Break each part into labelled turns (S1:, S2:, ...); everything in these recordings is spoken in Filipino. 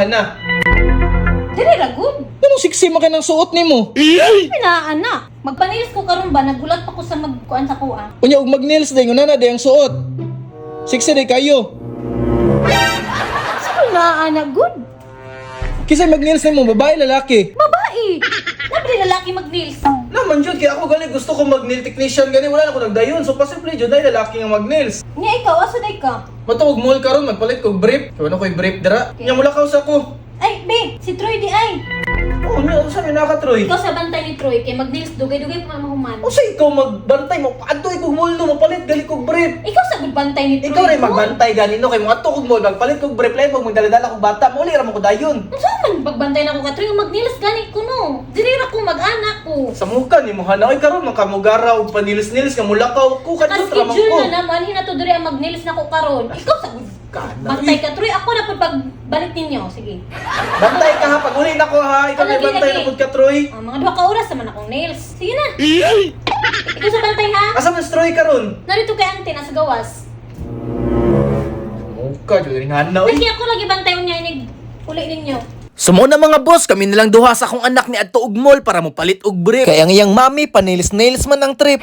S1: na.
S2: Dili ra good.
S1: Anong siksi man ka ng suot nimo?
S2: Pinaan na. Magpanilis ko karon ba nagulat pa ko sa magkuan sa kuha.
S1: Unya og mag-nails day nguna na day ang suot. Siksi day kayo.
S2: Pinaan na good.
S1: Kisay mag-nails nimo, babae lalaki?
S2: Babae. Nabi lalaki mag-nails.
S1: Naman jud kay ako gali gusto ko mag-nail technician gani wala na ko nagdayon. So posible jud day lalaki nga mag-nails.
S2: Nya ikaw asa day ka?
S1: Matawag mall karon magpalit kog brief. Kaya ano ko'y brief dira. Nya mula ka sa ko.
S2: Ay, be, si Troy di ay.
S1: Oh, nya sa mi nakatroy.
S2: Ikaw sa bantay ni Troy kay mag-nails dugay-dugay pa mahuman.
S1: O sa ikaw magbantay mo paadtoy kog mall no mapalit gali kog brief.
S2: Ikaw sa bantay ni Troy.
S1: Ikaw rin magbantay gani no kay mga tukog mo magpalit kog brief lain pag magdala-dala kog bata mo uli ra mo ko dayon.
S2: Saan man pagbantay na ko ka Troy mag-nails gani ko no. Dili ra ko mag-anak ko.
S1: Sa muka ni mo hanaoy karon makamugara og panilis-nilis nga mulakaw ko kadto tra mo ko.
S2: Schedule na naman hinato diri ang mag-nails na ko karon. Ikaw sa bantay ka Troy ako na pagbalik ninyo. Sige.
S1: Bantay ka ha pag uli na ko ha. Ikaw may bantay na pud ka Troy.
S2: Mga 2 ka oras naman akong nails. Sige na. Ikaw sa bantay ha.
S1: Asa man Troy karon?
S2: Narito kay auntie nasa gawas.
S1: Muka jud ring hanaw.
S2: Kasi ako lagi bantay niya inig uli ninyo.
S3: Sumo na mga boss, kami nilang duha sa akong anak ni adto og mall para mo palit og brief. Kaya ang iyang mami panilis-nails man ang trip.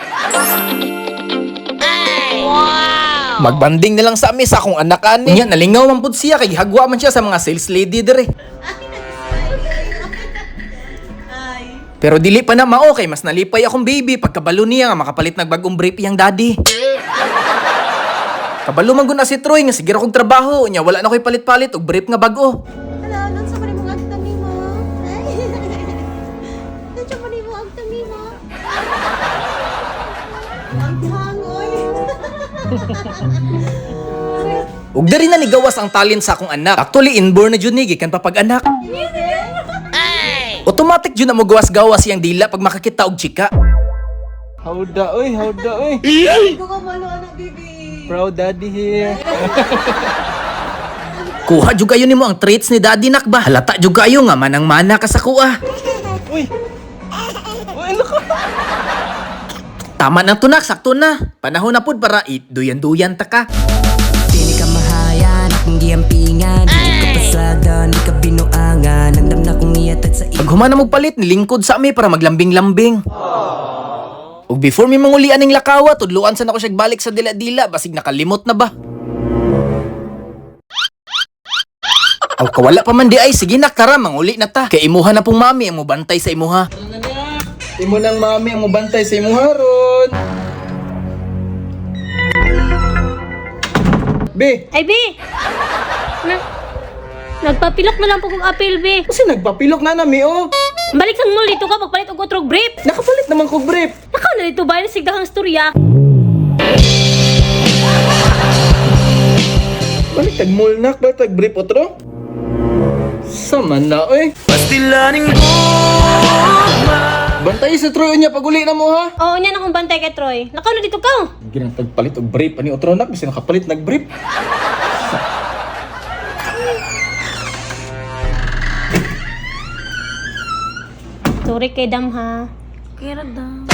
S3: Magbanding na lang sa amin sa akong anak ani. Unya nalingaw man pud siya kay gihagwa man siya sa mga sales lady dire. Pero dili pa na mao kay mas nalipay akong baby pagkabalo niya nga makapalit nagbagong brief iyang daddy. Kabalo man gud na si Troy nga sige ra kog trabaho, unya wala na koy palit-palit og brief nga bag-o.
S4: Ala, nang sa man mo agtang nimo? Ay. Nandiyan pa nimo agtang nimo? Ang tangoy.
S3: Ug diri na ni gawas ang talent sa akong anak. Actually inborn na jud ni gikan pa pag-anak. Automatic jud na mo gawas-gawas yang dila pag makakita og chika.
S1: Hauda oy, hauda oy.
S4: Ikaw ka malo anak baby.
S1: Proud daddy here.
S3: Kuha jud kayo nimo ang treats ni Daddy Nakba. Halata jud kayo nga manang-mana ka sa kuha.
S1: Uy. Uy, laka.
S3: Tama na tunak, sakto na. Panahon na pud para duyan-duyan ta ka.
S5: Dili ka mahayan, akong giampingan. Dili ka pasadan, di ka binuangan. Ang damna kong iatag sa
S3: Pag humana mo palit, nilingkod sa ami para maglambing-lambing. Ug before mi mangulian ning lakawa, tudluan sa nako siya balik sa dila-dila, basig nakalimot na ba? Aw kawala pa man di ay, sige nak tara, manguli na ta. Kay imuha na pong mami ang mobantay sa imuha.
S1: Imo nang mami ang mobantay sa imo haron. Be,
S2: Ay, be! Nagpapilok na lang po kong apel, be.
S1: kasi nagpapilok na nami oh.
S2: Balik sang mall dito ka, magpalit og utrog brief.
S1: Nakapalit naman kog brief.
S2: Nakaw na dito ba yung sigdahang storya?
S1: Balik tag mulnak, balik tag brief otro. Sama na oy.
S3: Pastilaning
S1: Bantay sa Troy niya pag uli na mo ha.
S2: Oo, niyan akong bantay kay Troy. Nakaw na dito ka.
S1: Ginang tagpalit og brief ani otro nak bisan nakapalit nag brief.
S2: Sorry kay Dam ha. Kaya Dam.